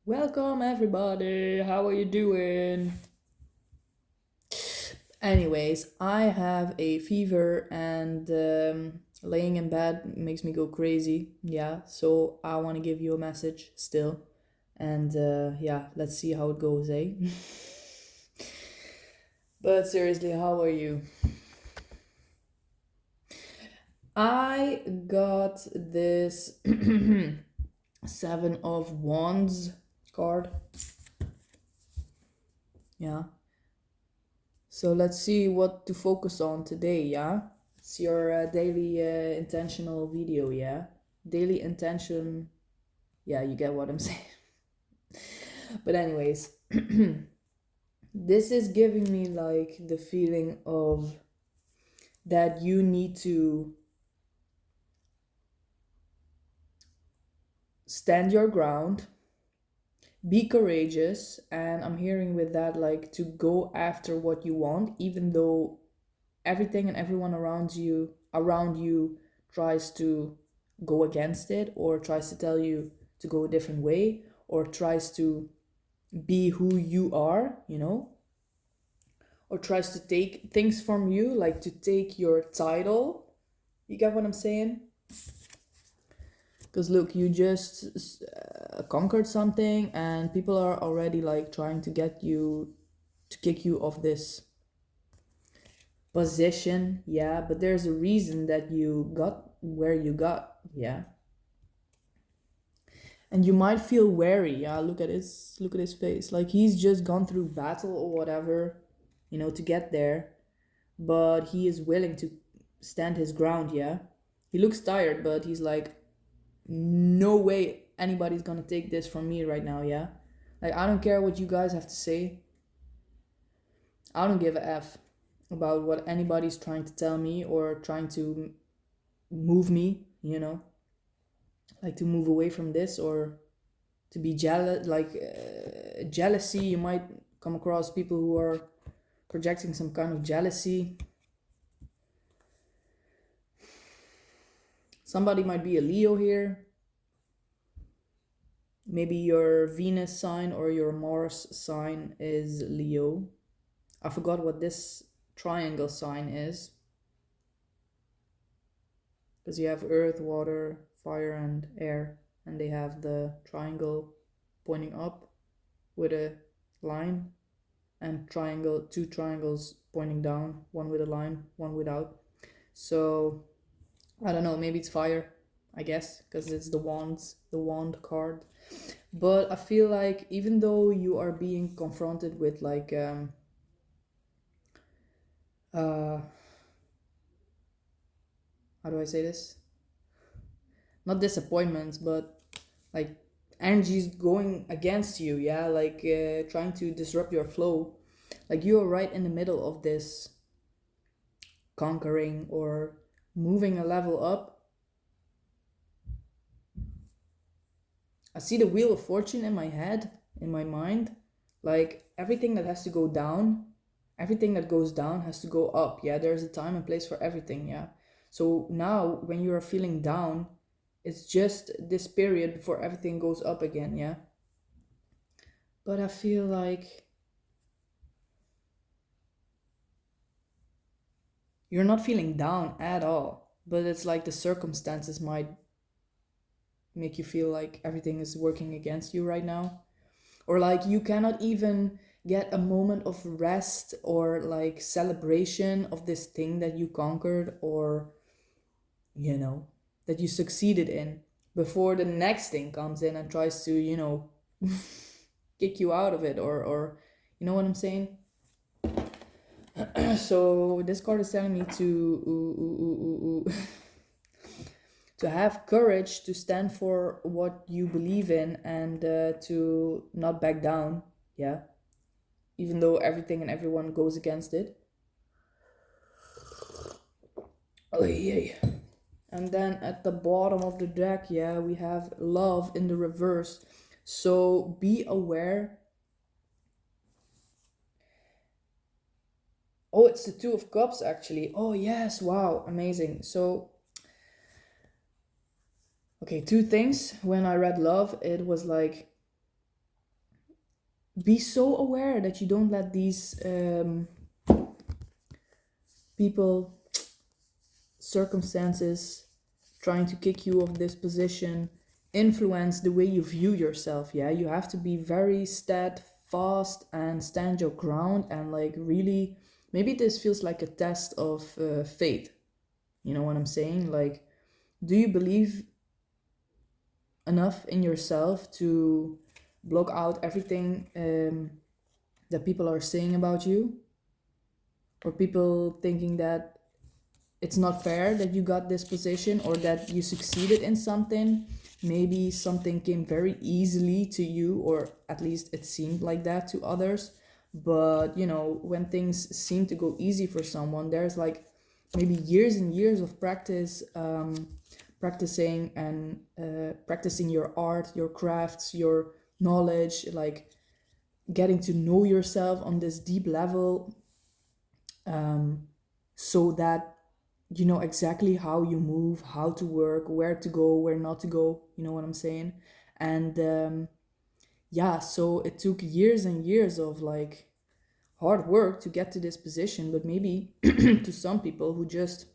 Welcome everybody. How are you doing? Anyways, I have a fever and laying in bed makes me go crazy. Yeah, so I want to give you a message still. And yeah, let's see how it goes, eh? But seriously, how are you? I got this Seven of Wands card. Yeah. So let's see what to focus on today, yeah? It's your daily intentional video, yeah? Daily intention, yeah, you get what I'm saying. But, anyways, this is giving me like the feeling of that you need to stand your ground, be courageous, and I'm hearing with that like to go after what you want, even though everything and everyone around you tries to go against it or tries to tell you to go a different way or tries to be who you are, or tries to take things from you, like to take your title. You get what I'm saying? Because look, you just conquered something and people are already like trying to get you to kick you off this position, yeah, but there's a reason that you got where you got, yeah. And you might feel wary, yeah. Look at his face, like he's just gone through battle or whatever, to get there, but he is willing to stand his ground, yeah. He looks tired, but he's like, no way anybody's gonna take this from me right now, yeah. Like, I don't care what you guys have to say. I don't give a f about what anybody's trying to tell me or trying to move me, like to move away from this or to be jealous, like jealousy. You might come across people who are projecting some kind of jealousy. Somebody might be a Leo here. Maybe your Venus sign or your Mars sign is Leo. I forgot what this triangle sign is, because you have earth, water, fire, and air, and they have the triangle pointing up with a line, and two triangles pointing down, one with a line, one without. So I don't know, maybe it's fire, I guess, because it's the wand card. But I feel like even though you are being confronted with like uh how do I say this? Not disappointments, but like energies going against you, yeah, like trying to disrupt your flow. Like you are right in the middle of this conquering or moving a level up. I see the wheel of fortune in my head, in my mind. Like everything that has to go down, everything that goes down has to go up. Yeah, there's a time and place for everything. Yeah. So now when you are feeling down, it's just this period before everything goes up again. Yeah. But I feel like you're not feeling down at all. But it's like the circumstances might make you feel like everything is working against you right now, or like you cannot even get a moment of rest or like celebration of this thing that you conquered, or you know that you succeeded in, before the next thing comes in and tries to kick you out of it, or you know what I'm saying. So this card is telling me to to have courage to stand for what you believe in, and to not back down, yeah, even though everything and everyone goes against it. Oh yeah. And then at the bottom of the deck, yeah, we have love in the reverse. So be aware. Oh, it's the Two of Cups actually. Oh yes, wow, amazing. So okay, two things. When I read love, it was like be so aware that you don't let these people, circumstances trying to kick you off this position influence the way you view yourself. Yeah, you have to be very steadfast and stand your ground, and like really, maybe this feels like a test of faith. You know what I'm saying? Like, do you believe enough in yourself to block out everything that people are saying about you, or people thinking that it's not fair that you got this position or that you succeeded in something? Maybe something came very easily to you, or at least it seemed like that to others. But you know, when things seem to go easy for someone, there's like maybe years and years of practice, practicing and practicing your art, your crafts, your knowledge, like getting to know yourself on this deep level, so that you know exactly how you move, how to work, where to go, where not to go. You know what I'm saying? And yeah, so it took years and years of like hard work to get to this position. But maybe to some people who just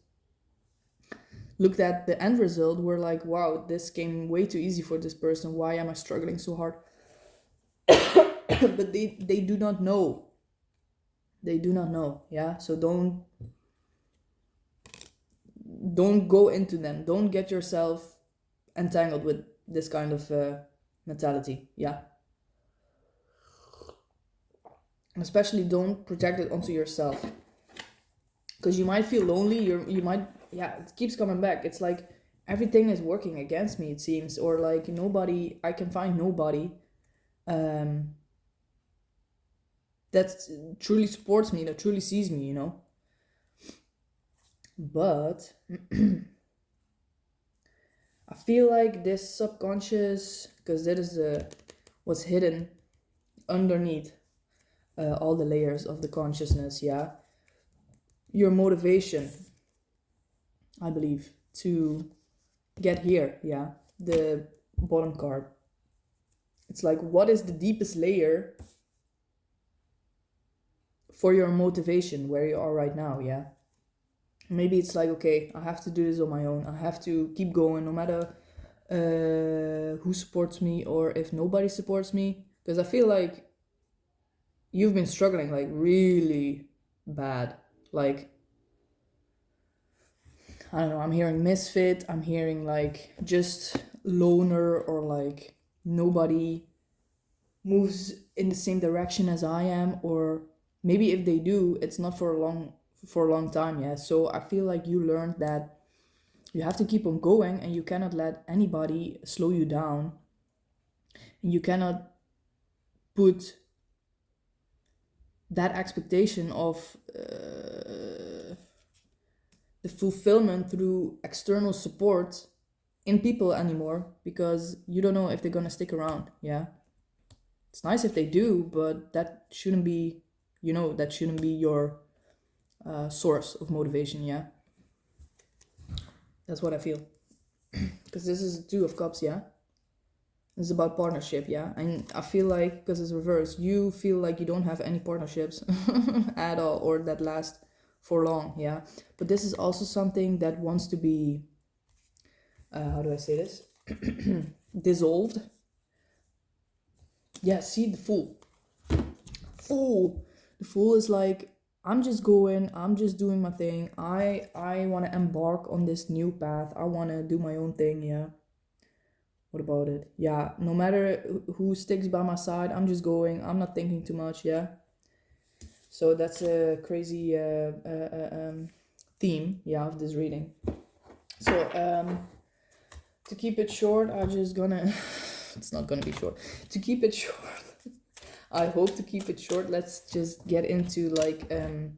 looked at the end result were like, wow, this came way too easy for this person, why am I struggling so hard? But they do not know, they do not know. Yeah, so don't go into them, don't get yourself entangled with this kind of mentality. Yeah, and especially don't project it onto yourself, because you might feel lonely. You might, yeah, it keeps coming back. It's like everything is working against me, it seems, or like nobody, I can find nobody um that truly supports me, that truly sees me, you know. But I feel like this subconscious, because that is what's hidden underneath all the layers of the consciousness. Yeah, your motivation, I believe, to get here. Yeah, the bottom card. It's like, what is the deepest layer for your motivation where you are right now? Yeah, maybe it's like, okay, I have to do this on my own. I have to keep going no matter who supports me or if nobody supports me. Because I feel like you've been struggling like really bad. Like, I don't know, I'm hearing misfit, I'm hearing like just loner, or like nobody moves in the same direction as I am, or maybe if they do, it's not for a long time. Yeah, so I feel like you learned that you have to keep on going, and you cannot let anybody slow you down, and you cannot put that expectation of the fulfillment through external support in people anymore, because you don't know if they're gonna stick around. Yeah, it's nice if they do, but that shouldn't be, you know, that shouldn't be your source of motivation. Yeah, that's what I feel. Because this is Two of Cups. Yeah, it's about partnership. Yeah, and I feel like, because it's reversed, you feel like you don't have any partnerships at all, or that last for long. Yeah, but this is also something that wants to be how do I say this, dissolved. Yeah, see, the fool, the fool is like, I'm just going, I'm just doing my thing. I want to embark on this new path, I want to do my own thing. Yeah, what about it? Yeah, no matter who sticks by my side, I'm just going, I'm not thinking too much. Yeah, so that's a crazy theme, yeah, of this reading. So to keep it short, I just gonna it's not gonna be short. To keep it short, I hope to keep it short. Let's just get into like I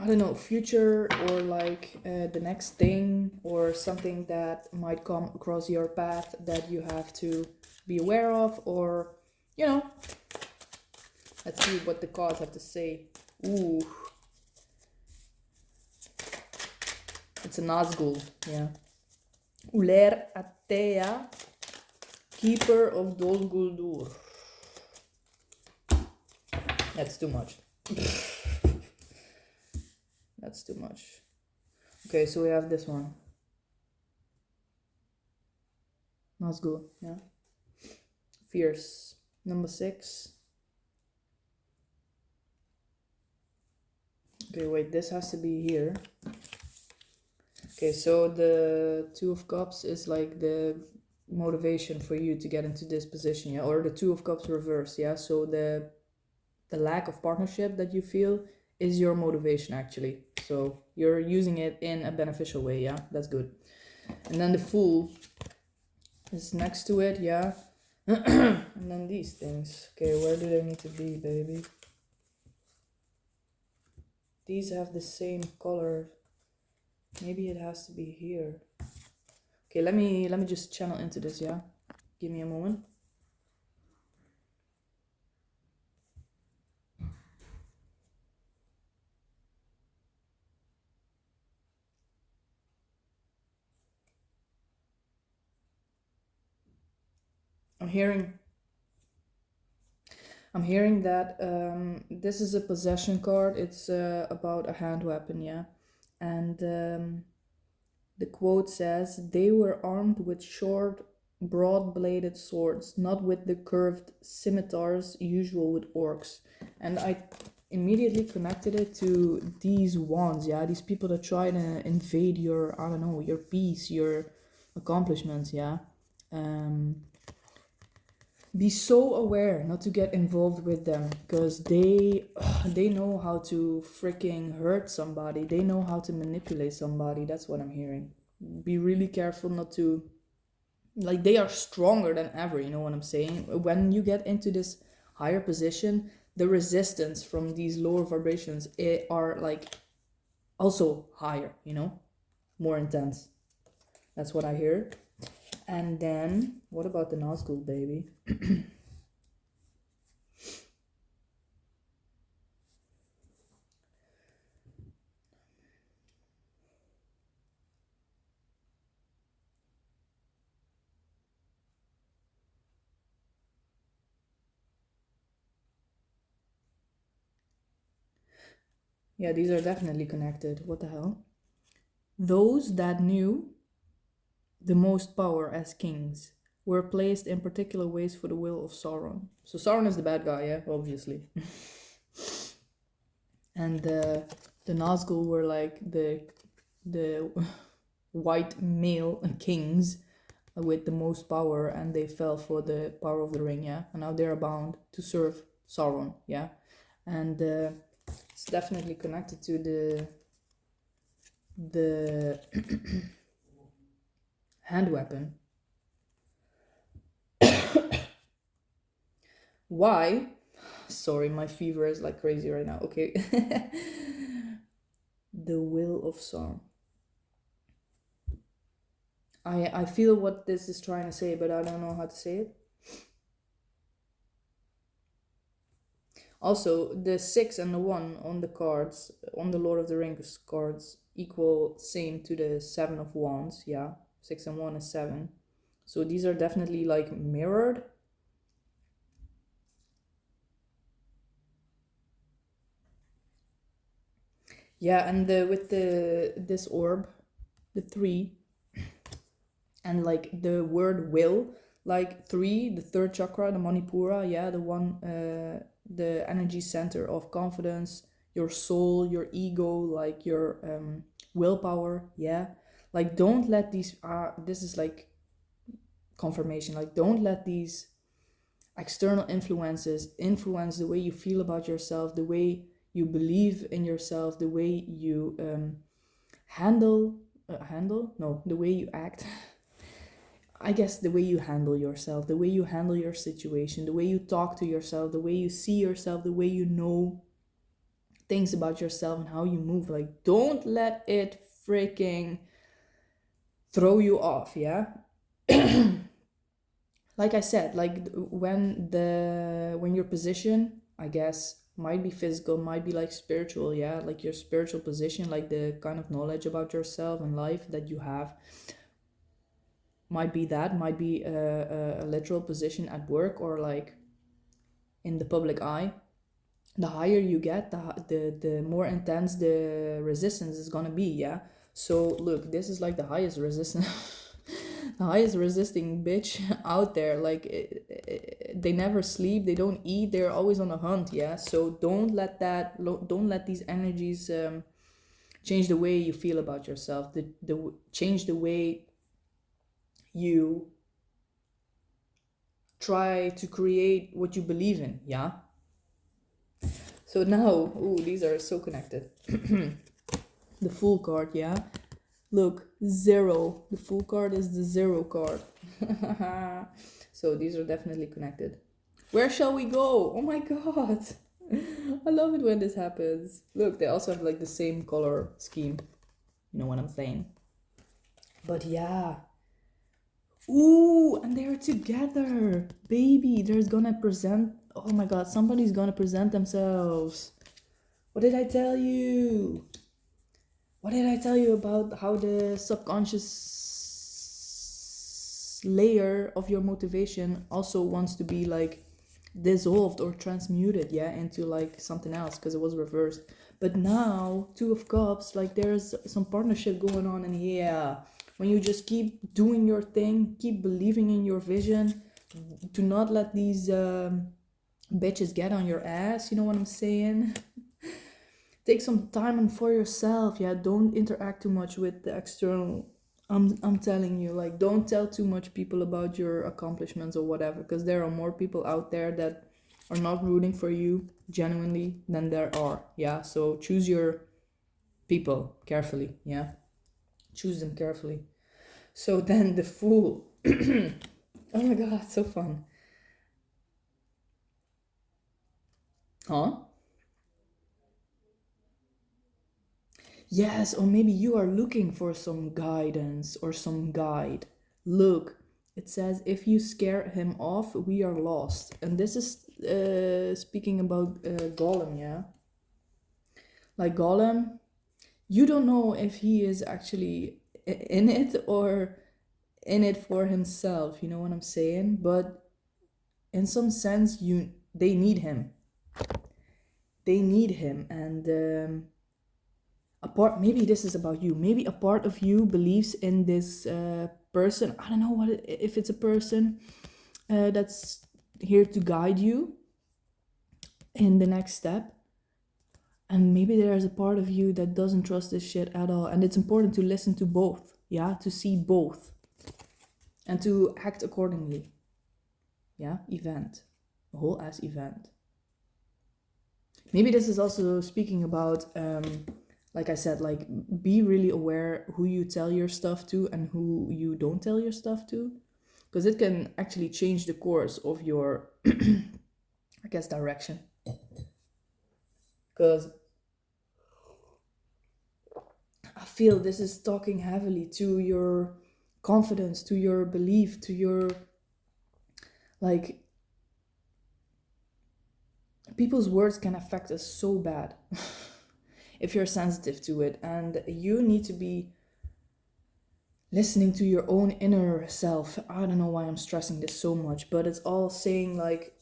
don't know, future, or like the next thing, or something that might come across your path that you have to be aware of, or you know, let's see what the cards have to say. Ooh, it's a Nazgul. Yeah, Uler Atea, Keeper of Dol Guldur. That's too much. That's too much. Okay, so we have this one. That's good, yeah. Fierce. Number 6. Okay, wait, this has to be here. Okay, so the Two of Cups is like the motivation for you to get into this position, yeah? Or the Two of Cups reverse, yeah? So the lack of partnership that you feel is your motivation, actually. So you're using it in a beneficial way, yeah? That's good. And then the Fool is next to it, yeah? And then these things. Okay, where do they need to be, baby? These have the same color. Maybe it has to be here. Okay, let me just channel into this, yeah? Give me a moment. I'm hearing I'm hearing that this is a possession card. It's about a hand weapon, yeah. And the quote says, "They were armed with short, broad-bladed swords, not with the curved scimitars usual with orcs." And I immediately connected it to these wands, yeah. These people that try to invade your, I don't know, your peace, your accomplishments, yeah. Be so aware not to get involved with them because they know how to freaking hurt somebody. They know how to manipulate somebody. That's what I'm hearing. Be really careful not to, like, they are stronger than ever, you know what I'm saying? When you get into this higher position, the resistance from these lower vibrations are like also higher, you know, more intense. That's what I hear. And then what about the Nazgul, baby? Yeah, these are definitely connected. What the hell? Those that knew the most power as kings were placed in particular ways for the will of Sauron. So Sauron is the bad guy, yeah, obviously. And the Nazgul were like the white male kings with the most power, and they fell for the power of the ring, yeah. And now they are bound to serve Sauron, yeah. And it's definitely connected to the hand weapon. Why? Sorry, my fever is like crazy right now. Okay. The will of song. I feel what this is trying to say, but I don't know how to say it. Also, the 6 and the 1 on the cards, on the Lord of the Rings cards, equal same to the 7 of Wands, yeah. 6 and 1 is 7. So these are definitely like mirrored. Yeah, and with the this orb, the 3, and like the word will, like 3, the third chakra, the Manipura, yeah, the one, the energy center of confidence, your soul, your ego, like your willpower, yeah. Like don't let these this is like confirmation, like don't let these external influences influence the way you feel about yourself, the way you believe in yourself, the way you handle no, the way you act. I guess the way you handle yourself, the way you handle your situation, the way you talk to yourself, the way you see yourself, the way you know things about yourself and how you move. Like, don't let it freaking throw you off, yeah? Like I said, like when your position, I guess, might be physical, might be like spiritual, yeah? Like your spiritual position, like the kind of knowledge about yourself and life that you have might be a literal position at work or like in the public eye. the higher you get, the more intense the resistance is gonna be, yeah. So look, this is like the highest resistance, the highest resisting bitch out there. Like they never sleep, they don't eat, they're always on a hunt, yeah. So don't let don't let these energies change the way you feel about yourself. The change the way you try to create what you believe in, yeah. So now, ooh, these are so connected. The Fool card, yeah. Look, zero. The Fool card is the zero card. So these are definitely connected. Where shall we go? Oh my god. I love it when this happens. Look, they also have like the same color scheme. You know what I'm saying? But yeah. Ooh, and they're together. Baby, there's gonna present. Oh my god, somebody's gonna present themselves. What did I tell you? What did I tell you about how the subconscious layer of your motivation also wants to be like dissolved or transmuted, yeah, into like something else because it was reversed. But now, Two of Cups, like there's some partnership going on, and yeah, when you just keep doing your thing, keep believing in your vision, do not let these bitches get on your ass, you know what I'm saying? Take some time and for yourself, yeah. Don't interact too much with the external. I'm telling you, like, don't tell too much people about your accomplishments or whatever, because there are more people out there that are not rooting for you genuinely than there are, yeah. So choose your people carefully, yeah. Choose them carefully. So then the Fool. Oh my god, so fun. Huh? Yes, or maybe you are looking for some guidance or some guide. Look, it says, if you scare him off, we are lost. And this is speaking about Gollum, yeah? Like Gollum, you don't know if he is actually in it or in it for himself, you know what I'm saying? But in some sense, they need him. They need him, and a part, maybe this is about you, maybe a part of you believes in this person. I don't know if it's a person that's here to guide you in the next step, and maybe there's a part of you that doesn't trust this shit at all, and it's important to listen to both, yeah, to see both and to act accordingly, yeah. Event, a whole ass event. Maybe this is also speaking about like I said, like, be really aware who you tell your stuff to and who you don't tell your stuff to, because it can actually change the course of your I guess direction. Because I feel this is talking heavily to your confidence, to your belief, to your, like, people's words can affect us so bad if you're sensitive to it, and you need to be listening to your own inner self. I don't know why I'm stressing this so much, but it's all saying like,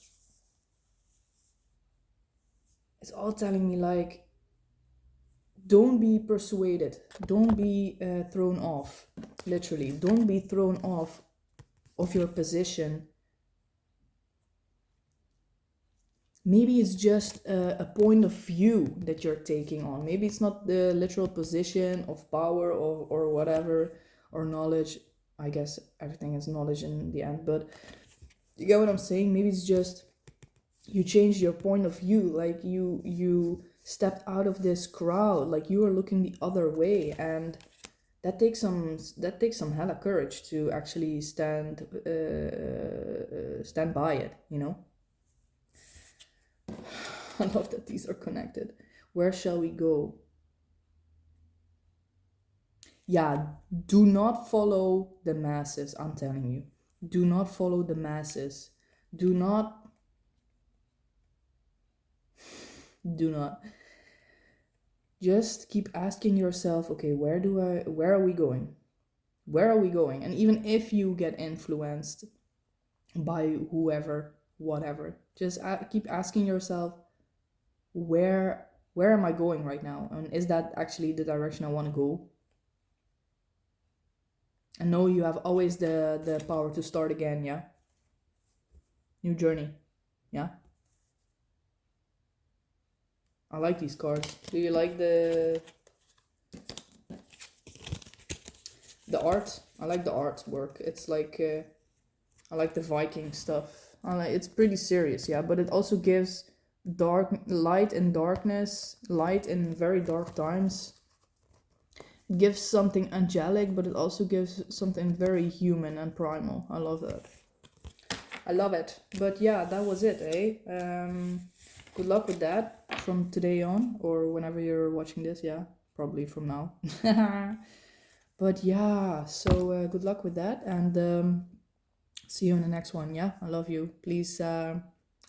it's all telling me like, don't be persuaded, don't be thrown off, literally don't be thrown off of your position. Maybe it's just a point of view that you're taking on. Maybe it's not the literal position of power or whatever, or knowledge. I guess everything is knowledge in the end, but you get what I'm saying. Maybe it's just you changed your point of view, like you stepped out of this crowd, like you are looking the other way, and that takes some hella courage to actually stand by it, you know. I love that these are connected. Where shall we go? Yeah, do not follow the masses, I'm telling you. Do not follow the masses. Do not, do not. Just keep asking yourself, okay, where are we going? Where are we going? And even if you get influenced by whoever, whatever, just keep asking yourself, where am I going right now? And is that actually the direction I want to go? And know you have always the power to start again, yeah? New journey, yeah? I like these cards. Do you like the art? I like the artwork. It's like I like the Viking stuff. It's pretty serious, yeah, but it also gives dark light and darkness, light in very dark times. It gives something angelic, but it also gives something very human and primal. I love that. I love it. But yeah, that was it, eh? Good luck with that from today on, or whenever you're watching this, yeah, probably from now. But yeah, so good luck with that, and see you in the next one. Yeah, I love you. Please, I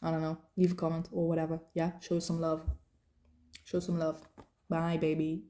don't know, leave a comment or whatever. Yeah, show some love. Show some love. Bye, baby.